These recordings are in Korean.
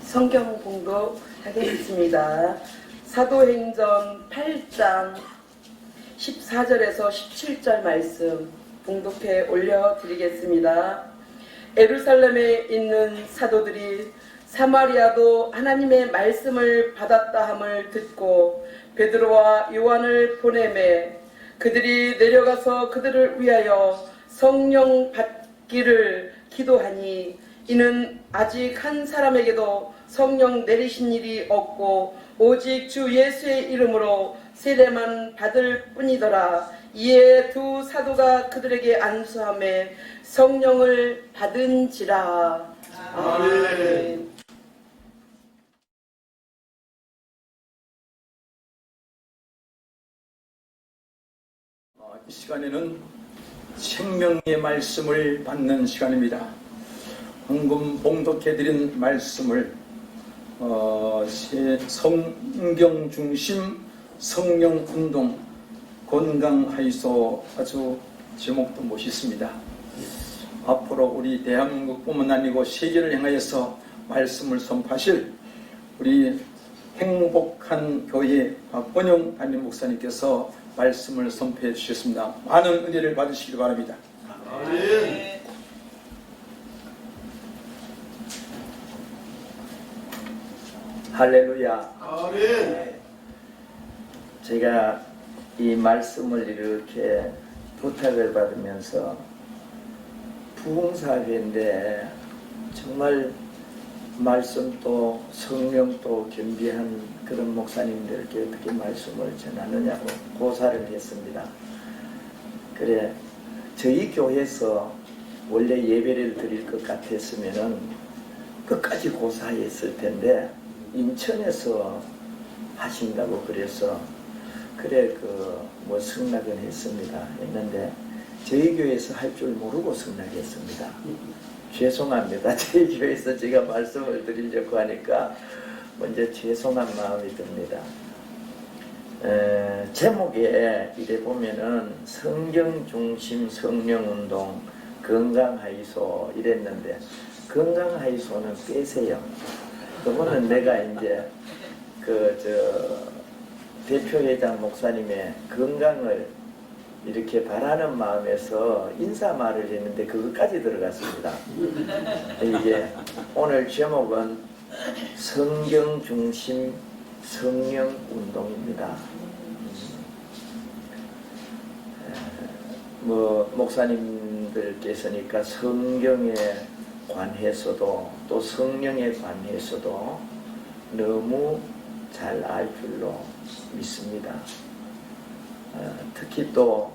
성경 봉독하겠습니다. 사도행전 8장 14절에서 17절 말씀 봉독해 올려드리겠습니다. 예루살렘에 있는 사도들이 사마리아도 하나님의 말씀을 받았다 함을 듣고 베드로와 요한을 보내매 그들이 내려가서 그들을 위하여 성령 받기를 기도하니 이는 아직 한 사람에게도 성령 내리신 일이 없고 오직 주 예수의 이름으로 세례만 받을 뿐이더라. 이에 두 사도가 그들에게 안수하매 성령을 받은지라. 아멘. 이 시간에는 생명의 말씀을 받는 시간입니다. 방금 봉독해드린 말씀을 성경 중심 성령 운동 건강하이소 아주 제목도 멋있습니다. 앞으로 우리 대한민국뿐만 아니고 세계를 향하여서 말씀을 선포하실 우리 행복한 교회 박본영 담임 목사님께서 말씀을 선포해 주셨습니다. 많은 은혜를 받으시기 바랍니다. 아멘. 할렐루야. 아멘. 제가 이 말씀을 이렇게 부탁을 받으면서 부흥사회인데 정말 말씀도 성령도 겸비한 그런 목사님들께 어떻게 말씀을 전하느냐고 고사를 했습니다. 그래, 저희 교회에서 원래 예배를 드릴 것 같았으면은 끝까지 고사했을 텐데 인천에서 하신다고 그래서 그래 뭐 승낙은 했습니다. 했는데 저희 교회에서 할 줄 모르고 승낙했습니다. 죄송합니다. 저희 교회에서 제가 말씀을 드리려고 하니까 먼저 죄송한 마음이 듭니다. 제목에 이래 보면은 성경 중심 성령 운동 건강하이소 이랬는데 건강하이소는 빼세요. 그거는 내가 이제 대표회장 목사님의 건강을 이렇게 바라는 마음에서 인사말을 했는데 그것까지 들어갔습니다. 이게 오늘 제목은 성경 중심 성령 운동입니다. 목사님들께서니까 성경에 관해서도 또 성령에 관해서도 너무 잘 알 줄로 믿습니다. 특히 또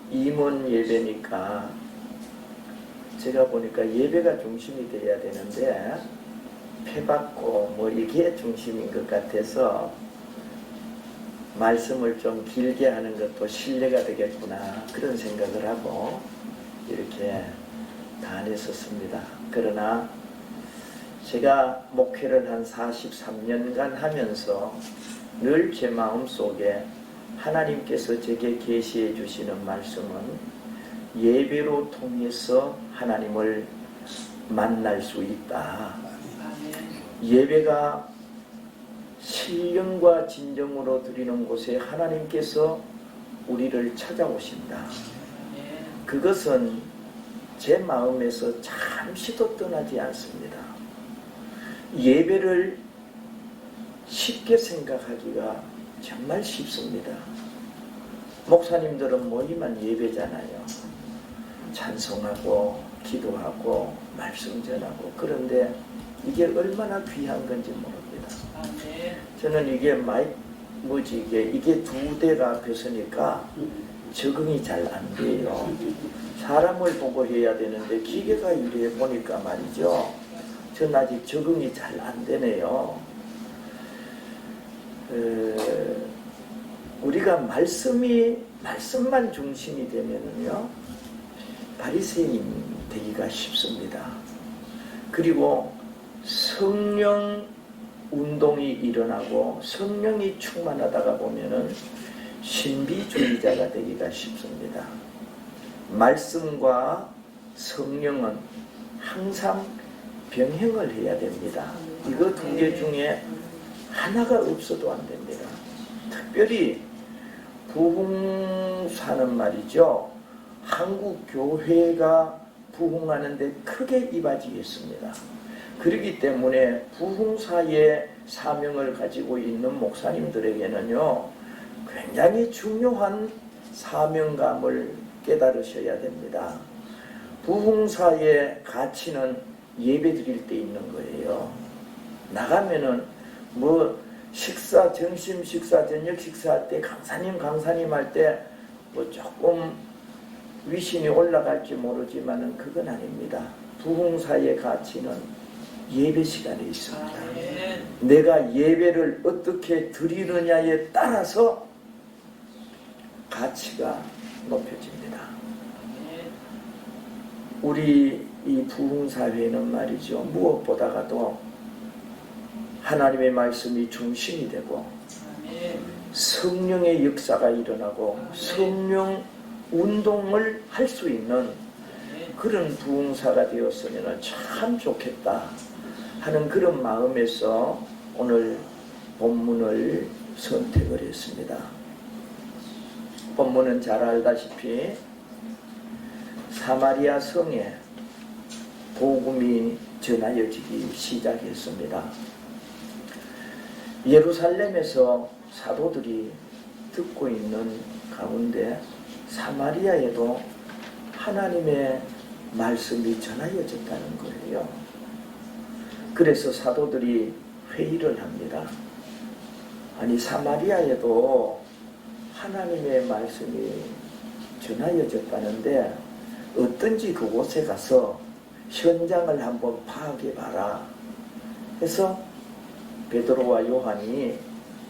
임원 예배니까 제가 보니까 예배가 중심이 돼야 되는데 패받고 이게 중심인 것 같아서 말씀을 좀 길게 하는 것도 신뢰가 되겠구나 그런 생각을 하고 이렇게 다녔었습니다. 그러나 제가 목회를 한 43년간 하면서 늘 제 마음속에 하나님께서 제게 계시해 주시는 말씀은 예배로 통해서 하나님을 만날 수 있다. 예배가 신령과 진정으로 드리는 곳에 하나님께서 우리를 찾아오신다. 그것은 제 마음에서 잠시도 떠나지 않습니다. 예배를 쉽게 생각하기가 정말 쉽습니다. 목사님들은 모이면 예배잖아요. 찬송하고 기도하고 말씀 전하고 그런데 이게 얼마나 귀한 건지 모릅니다. 저는 이게 이게 두 대가 앞에 서니까 적응이 잘 안 돼요. 사람을 보고 해야 되는데 기계가 이래 보니까 말이죠. 전 아직 적응이 잘 안 되네요. 우리가 말씀만 중심이 되면은요, 바리새인 되기가 쉽습니다. 그리고 성령 운동이 일어나고 성령이 충만하다가 보면은 신비주의자가 되기가 쉽습니다. 말씀과 성령은 항상 병행을 해야 됩니다. 이거 두 개 중에 하나가 없어도 안 됩니다. 특별히 부흥사는 말이죠. 한국 교회가 부흥하는데 크게 이바지겠습니다. 그렇기 때문에 부흥사의 사명을 가지고 있는 목사님들에게는요, 굉장히 중요한 사명감을 깨달으셔야 됩니다. 부흥사의 가치는 예배 드릴 때 있는 거예요. 나가면은 뭐 식사, 점심 식사, 저녁 식사할 때 강사님 할 때 뭐 조금 위신이 올라갈지 모르지만은 그건 아닙니다. 부흥사의 가치는 예배 시간에 있습니다. 내가 예배를 어떻게 드리느냐에 따라서 가치가 높여집니다. 우리 이 부흥사회는 말이죠. 무엇보다가도 하나님의 말씀이 중심이 되고 성령의 역사가 일어나고 성령 운동을 할 수 있는 그런 부흥사가 되었으면 참 좋겠다 하는 그런 마음에서 오늘 본문을 선택을 했습니다. 본문은 잘 알다시피 사마리아 성에 복음이 전하여지기 시작했습니다. 예루살렘에서 사도들이 듣고 있는 가운데 사마리아에도 하나님의 말씀이 전하여졌다는 거예요. 그래서 사도들이 회의를 합니다. 아니, 사마리아에도 하나님의 말씀이 전하여졌다는데 어떤지 그곳에 가서 현장을 한번 파악해봐라 해서 베드로와 요한이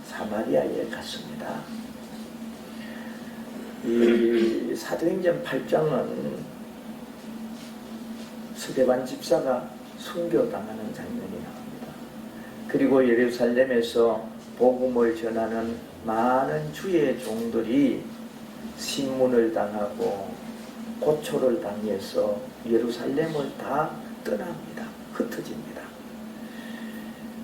사마리아에 갔습니다. 이 사도행전 8장은 스데반 집사가 순교당하는 장면이 나옵니다. 그리고 예루살렘에서 복음을 전하는 많은 주의 종들이 신문을 당하고 고초를 당해서 예루살렘을 다 떠납니다. 흩어집니다.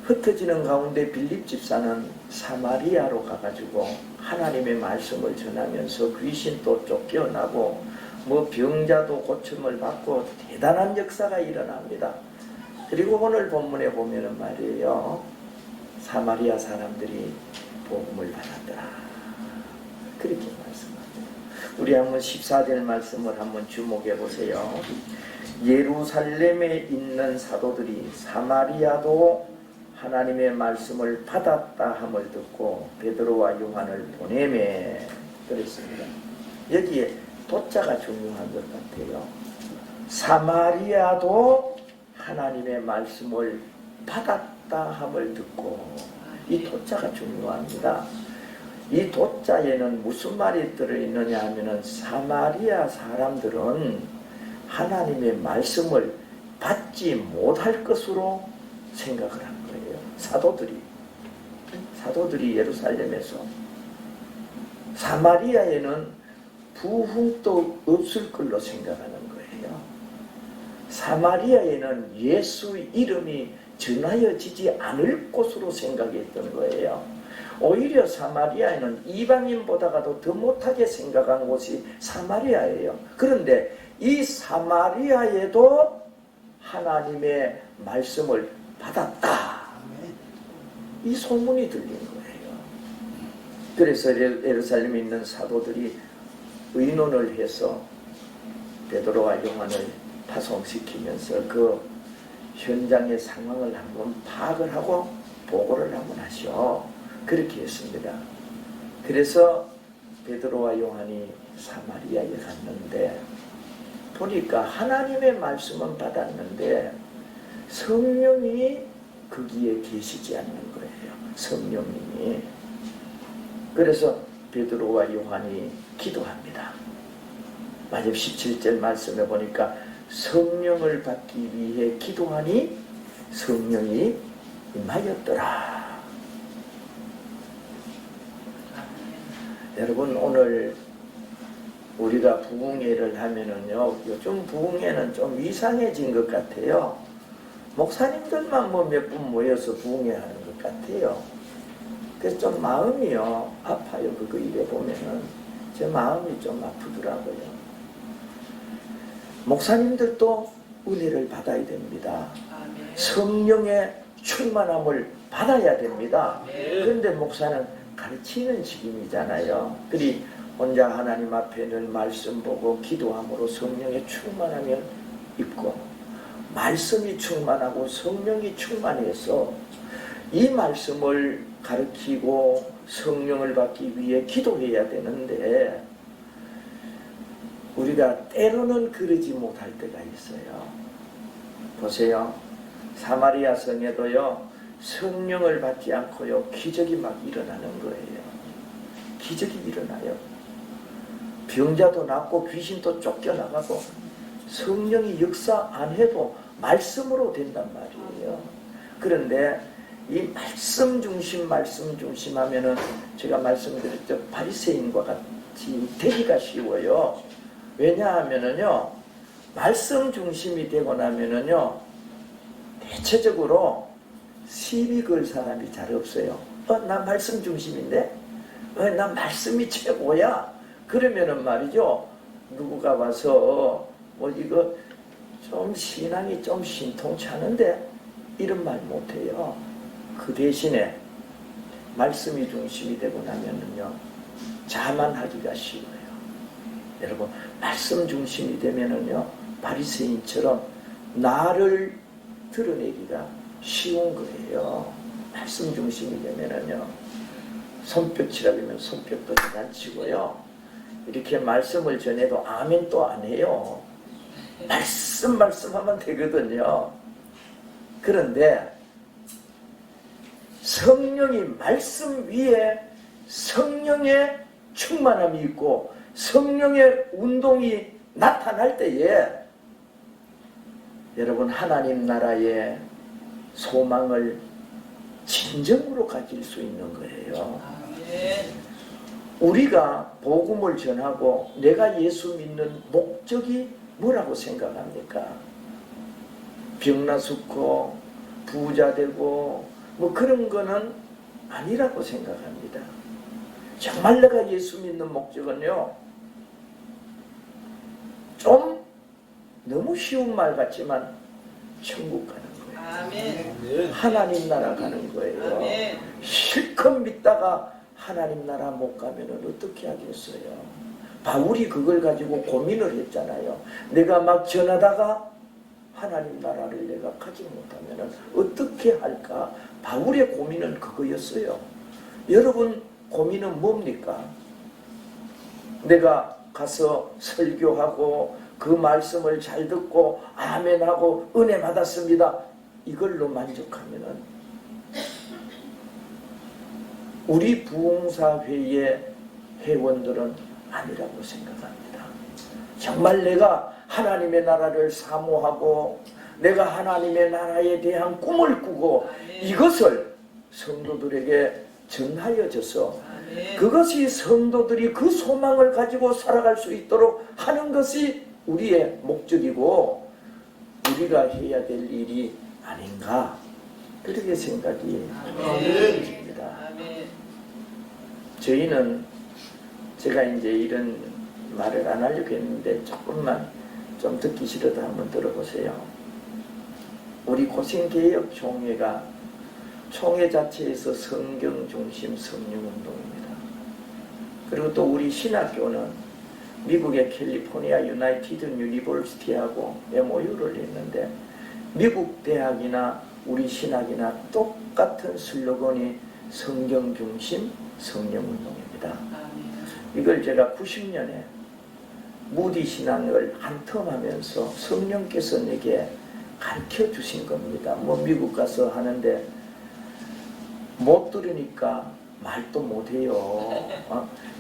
흩어지는 가운데 빌립 집사는 사마리아로 가가지고 하나님의 말씀을 전하면서 귀신도 쫓겨나고 뭐 병자도 고침을 받고 대단한 역사가 일어납니다. 그리고 오늘 본문에 보면은 말이에요, 사마리아 사람들이 복음을 받았더라 그렇게 말씀합니다. 우리 한번 14절 말씀을 한번 주목해 보세요. 예루살렘에 있는 사도들이 사마리아도 하나님의 말씀을 받았다 함을 듣고 베드로와 요한을 보내매 그랬습니다. 여기에 도자가 중요한 것 같아요. 사마리아도 하나님의 말씀을 받았다 함을 듣고, 이 도자가 중요합니다. 이 도자에는 무슨 말이 들어있느냐 하면은 사마리아 사람들은 하나님의 말씀을 받지 못할 것으로 생각을 한 거예요. 사도들이 예루살렘에서, 사마리아에는 부흥도 없을 걸로 생각하는 거예요. 사마리아에는 예수 이름이 전하여지지 않을 곳으로 생각했던 거예요. 오히려 사마리아에는 이방인보다도 더 못하게 생각한 곳이 사마리아예요. 그런데 이 사마리아에도 하나님의 말씀을 받았다, 이 소문이 들린 거예요. 그래서 예루살렘에 있는 사도들이 의논을 해서 베드로와 요한을 파송시키면서 그 현장의 상황을 한번 파악을 하고 보고를 한번 하시오, 그렇게 했습니다. 그래서 베드로와 요한이 사마리아에 갔는데 보니까 하나님의 말씀은 받았는데 성령이 거기에 계시지 않는 거예요. 성령님이. 그래서 베드로와 요한이 기도합니다. 마지막 17절 말씀에 보니까 성령을 받기 위해 기도하니 성령이 임하였더라. 여러분, 오늘 우리가 부흥회를 하면은요, 요즘 부흥회는 좀 이상해진 것 같아요. 목사님들만 뭐 몇 분 모여서 부흥회하는 것 같아요. 그래서 좀 마음이요 아파요. 그거 이래 보면은 제 마음이 좀 아프더라고요. 목사님들도 은혜를 받아야 됩니다. 성령의 충만함을 받아야 됩니다. 그런데 목사는 가르치는 직임이잖아요. 그리 혼자 하나님 앞에 늘 말씀 보고 기도함으로 성령의 충만함을 입고 말씀이 충만하고 성령이 충만해서 이 말씀을 가르치고 성령을 받기 위해 기도해야 되는데 우리가 때로는 그러지 못할 때가 있어요. 보세요. 사마리아 성에도요 성령을 받지 않고요 기적이 막 일어나는 거예요. 기적이 일어나요. 병자도 낫고 귀신도 쫓겨나가고 성령이 역사 안 해도 말씀으로 된단 말이에요. 그런데 이 말씀 중심 하면은 제가 말씀드렸죠. 바리새인과 같이 되기가 쉬워요. 왜냐하면은요 말씀 중심이 되고 나면은요 대체적으로 시비 걸 사람이 잘 없어요. 나 말씀 중심인데? 나 말씀이 최고야? 그러면은 말이죠. 누구가 와서 뭐 이거 좀 신앙이 좀 신통치 않은데 이런 말 못해요. 그 대신에 말씀이 중심이 되고 나면은요 자만하기가 쉬워요. 여러분 말씀 중심이 되면은요 바리새인처럼 나를 드러내기가 쉬운 거예요. 말씀 중심이 되면은요 손뼉치라 그러면 손뼉도 잘 안 치고요 이렇게 말씀을 전해도 아멘도 안 해요. 말씀하면 되거든요. 그런데 성령이 말씀 위에 성령의 충만함이 있고 성령의 운동이 나타날 때에 여러분 하나님 나라의 소망을 진정으로 가질 수 있는 거예요. 우리가 복음을 전하고 내가 예수 믿는 목적이 뭐라고 생각합니까? 병나수고 부자 되고 뭐 그런 거는 아니라고 생각합니다. 정말 내가 예수 믿는 목적은요 좀 너무 쉬운 말 같지만 천국 가는 거예요. 아멘. 하나님 나라 가는 거예요. 아멘. 실컷 믿다가 하나님 나라 못 가면 어떻게 하겠어요? 바울이 그걸 가지고 고민을 했잖아요. 내가 막 전하다가 하나님 나라를 내가 가지 못하면 어떻게 할까? 바울의 고민은 그거였어요. 여러분 고민은 뭡니까? 내가 가서 설교하고 그 말씀을 잘 듣고 아멘하고 은혜 받았습니다. 이걸로 만족하면은 우리 부흥사회의 회원들은 아니라고 생각합니다. 정말 내가 하나님의 나라를 사모하고 내가 하나님의 나라에 대한 꿈을 꾸고 이것을 성도들에게 전하여져서 그것이 성도들이 그 소망을 가지고 살아갈 수 있도록 하는 것이 우리의 목적이고 우리가 해야 될 일이 아닌가 그렇게 생각이 듭니다. 저희는 제가 이제 이런 말을 안 하려고 했는데 조금만 좀 듣기 싫어도 한번 들어보세요. 우리 고생개혁 총회가 총회 자체에서 성경 중심 성령운동입니다. 그리고 또 우리 신학교는 미국의 캘리포니아 유나이티드 유니버시티하고 MOU를 했는데 미국 대학이나 우리 신학이나 똑같은 슬로건이 성경 중심 성령운동입니다. 이걸 제가 90년에 무디 신앙을 한텀 하면서 성령께서 내게 가르쳐 주신 겁니다. 뭐 미국 가서 하는데 못 들으니까 말도 못해요.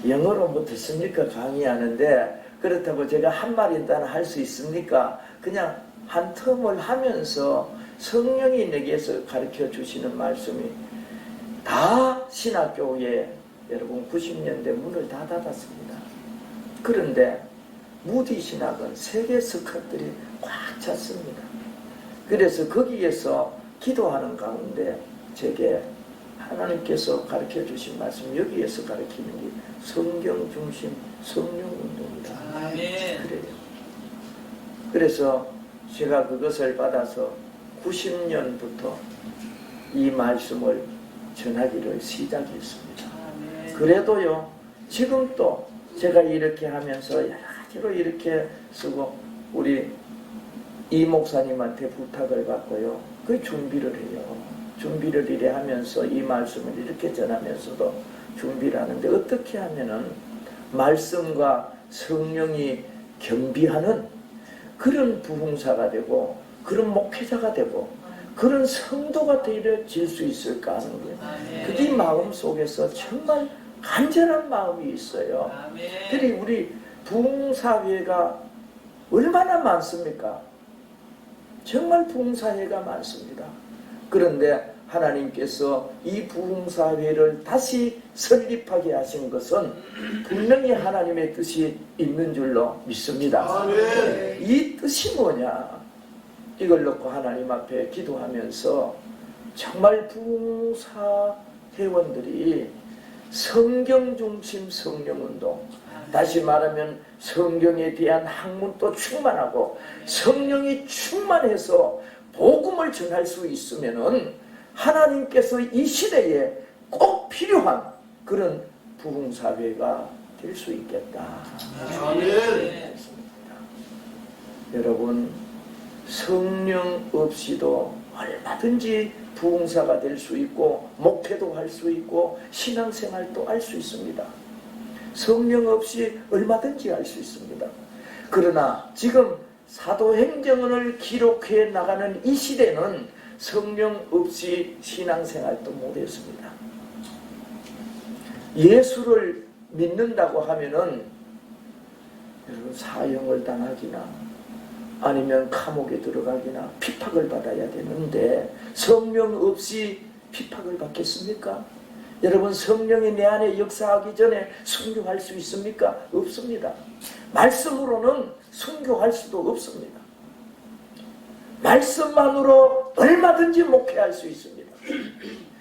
영어로 뭐 듣습니까? 강의하는데 그렇다고 제가 한 말이다나 할 수 있습니까? 그냥 한 텀을 하면서 성령이 내게서 가르쳐 주시는 말씀이 다 신학교에 여러분 90년대 문을 다 닫았습니다. 그런데 무디 신학은 세계 스카들이 꽉 찼습니다. 그래서 거기에서 기도하는 가운데 제게 하나님께서 가르쳐 주신 말씀, 여기에서 가르치는 게 성경 중심 성령 운동이다. 아멘. 그래요. 그래서 제가 그것을 받아서 90년부터 이 말씀을 전하기를 시작했습니다. 아멘. 그래도요, 지금 또 제가 이렇게 하면서 여러 가지로 이렇게 쓰고, 우리 이 목사님한테 부탁을 받고요, 그 준비를 해요. 준비를 이래 하면서 이 말씀을 이렇게 전하면서도 준비를 하는데, 어떻게 하면은 말씀과 성령이 겸비하는 그런 부흥사가 되고, 그런 목회자가 되고, 그런 성도가 되어질 수 있을까 하는 거예요. 그게 마음 속에서 정말 간절한 마음이 있어요. 그리 우리 부흥사회가 얼마나 많습니까? 정말 부흥사회가 많습니다. 그런데 하나님께서 이 부흥사회를 다시 설립하게 하신 것은 분명히 하나님의 뜻이 있는 줄로 믿습니다. 아멘. 이 뜻이 뭐냐? 이걸 놓고 하나님 앞에 기도하면서 정말 부흥사 회원들이 성경 중심 성령운동, 다시 말하면 성경에 대한 학문도 충만하고 성령이 충만해서 복음을 전할 수 있으면은 하나님께서 이 시대에 꼭 필요한 그런 부흥사회가 될 수 있겠다. 아멘. 여러분, 성령 없이도 얼마든지 부흥사가 될 수 있고 목회도 할 수 있고 신앙생활도 할 수 있습니다. 성령 없이 얼마든지 할 수 있습니다. 그러나 지금 사도행전을 기록해 나가는 이 시대는 성령 없이 신앙생활도 못했습니다. 예수를 믿는다고 하면은 여러분, 사형을 당하기나 아니면 감옥에 들어가기나 핍박을 받아야 되는데 성령 없이 핍박을 받겠습니까? 여러분, 성령이 내 안에 역사하기 전에 순교할 수 있습니까? 없습니다. 말씀으로는 순교할 수도 없습니다. 말씀만으로 얼마든지 목회할 수 있습니다.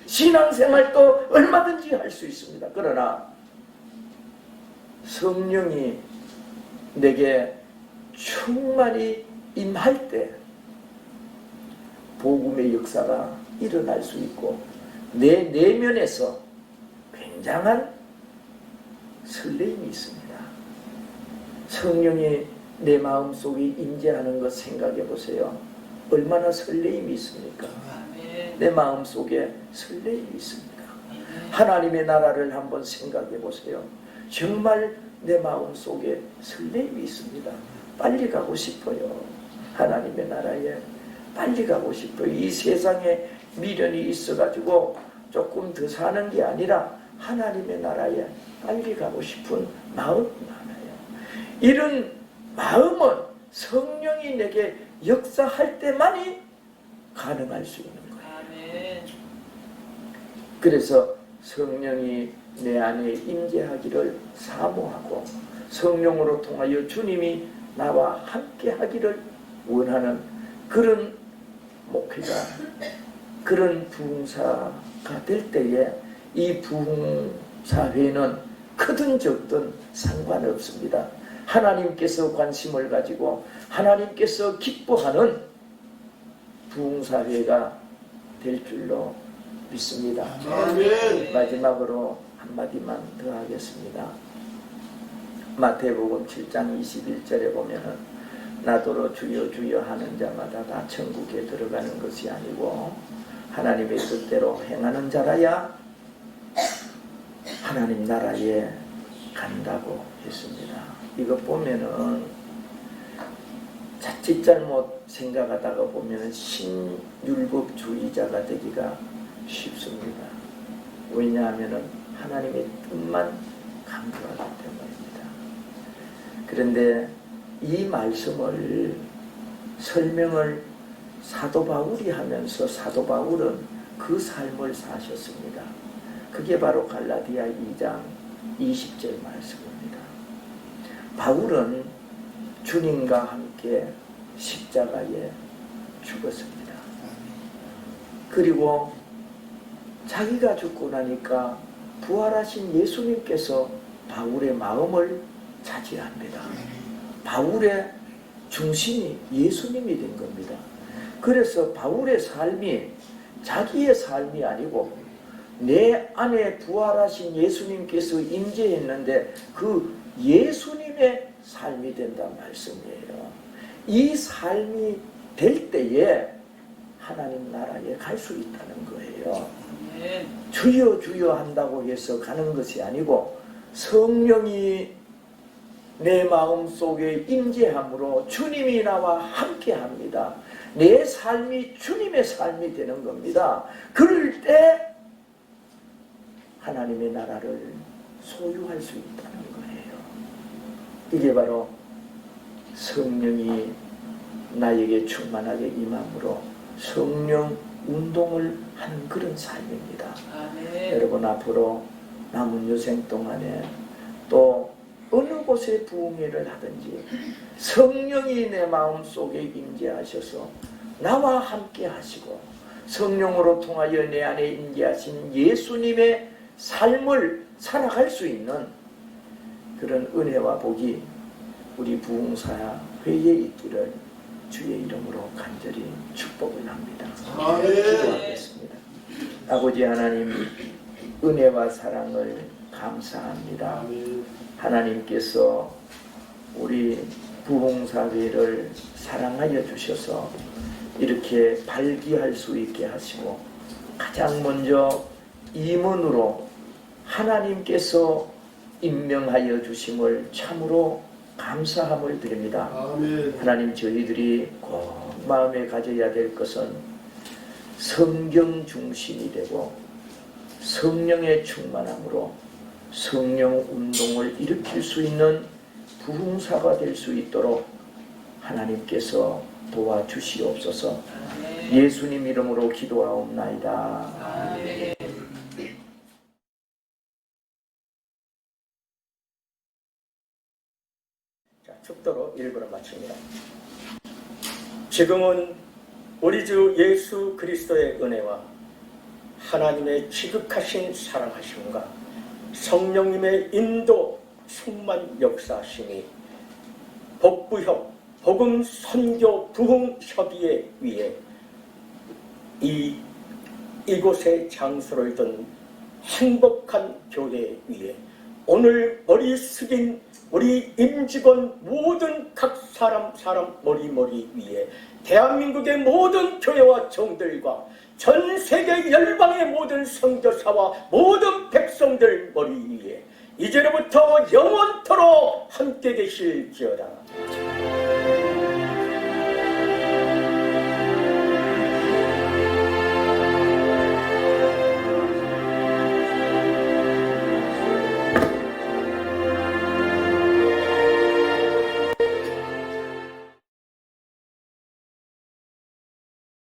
신앙생활도 얼마든지 할 수 있습니다. 그러나 성령이 내게 충만히 임할 때 복음의 역사가 일어날 수 있고 내 내면에서 굉장한 설레임이 있습니다. 성령이 내 마음속에 임재하는 것 생각해 보세요. 얼마나 설레임이 있습니까? 내 마음속에 설레임이 있습니다. 하나님의 나라를 한번 생각해 보세요. 정말 내 마음속에 설레임이 있습니다. 빨리 가고 싶어요. 하나님의 나라에 빨리 가고 싶어요. 이 세상에 미련이 있어가지고 조금 더 사는 게 아니라 하나님의 나라에 빨리 가고 싶은 마음이 많아요. 이런 마음은 성령이 내게 역사할 때만이 가능할 수 있는 거예요. 그래서 성령이 내 안에 임재하기를 사모하고 성령으로 통하여 주님이 나와 함께 하기를 원하는 그런 목회자, 그런 부흥사가 될 때에 이 부흥사회는 크든 적든 상관없습니다. 하나님께서 관심을 가지고 하나님께서 기뻐하는 부흥사회가 될 줄로 믿습니다. 아멘. 마지막으로 한마디만 더 하겠습니다. 마태복음 7장 21절에 보면은 나더러 주여 주여 하는 자마다 다 천국에 들어가는 것이 아니고 하나님의 뜻대로 행하는 자라야 하나님 나라에 간다고 했습니다. 이거 보면은 자칫 잘못 생각하다가 보면은 신율법주의자가 되기가 쉽습니다. 왜냐하면은 하나님의 뜻만 강조하기 때문입니다. 그런데 이 말씀을 설명을 사도 바울이 하면서 사도 바울은 그 삶을 사셨습니다. 그게 바로 갈라디아 2장 20절 말씀입니다. 바울은 주님과 함께 십자가에 죽었습니다. 그리고 자기가 죽고 나니까 부활하신 예수님께서 바울의 마음을 차지합니다. 바울의 중심이 예수님이 된 겁니다. 그래서 바울의 삶이 자기의 삶이 아니고 내 안에 부활하신 예수님께서 임재했는데 그 예수님의 삶이 된다는 말씀이에요. 이 삶이 될 때에 하나님 나라에 갈 수 있다는 거예요. 주여 주여 한다고 해서 가는 것이 아니고 성령이 내 마음속에 임재함으로 주님이 나와 함께합니다. 내 삶이 주님의 삶이 되는 겁니다. 그럴 때 하나님의 나라를 소유할 수 있다는 거예요. 이게 바로 성령이 나에게 충만하게 임함으로 성령 운동을 하는 그런 삶입니다. 여러분 앞으로 남은 여생 동안에 또 어느 곳에 부흥회를 하든지 성령이 내 마음속에 임재하셔서 나와 함께 하시고 성령으로 통하여 내 안에 임재하신 예수님의 삶을 살아갈 수 있는 그런 은혜와 복이 우리 부흥사 회에 있기를 주의 이름으로 간절히 축복을 합니다. 기도하겠습니다. 아버지 하나님, 은혜와 사랑을 감사합니다. 하나님께서 우리 부흥사회를 사랑하여 주셔서 이렇게 발기할 수 있게 하시고 가장 먼저 임원으로 하나님께서 임명하여 주심을 참으로 감사함을 드립니다. 하나님, 저희들이 꼭 마음에 가져야 될 것은 성경 중심이 되고 성령의 충만함으로 성령 운동을 일으킬 수 있는 부흥사가 될 수 있도록 하나님께서 도와주시옵소서. 예수님 이름으로 기도하옵나이다. 자, 축도로 1부를 마칩니다. 지금은 우리 주 예수 그리스도의 은혜와 하나님의 지극하신 사랑하심과 성령님의 인도 충만 역사하심이 복부협 복음 선교 부흥 협의회 위에 이곳의 장소를 둔 행복한 교회 위에 오늘 머리 숙인 우리 임직원 모든 각 사람 머리 위에 대한민국의 모든 교회와 종들과 전 세계 열방의 모든 선교사와 모든 백성들 머리 위에 이제로부터 영원토록 함께 계실지어다.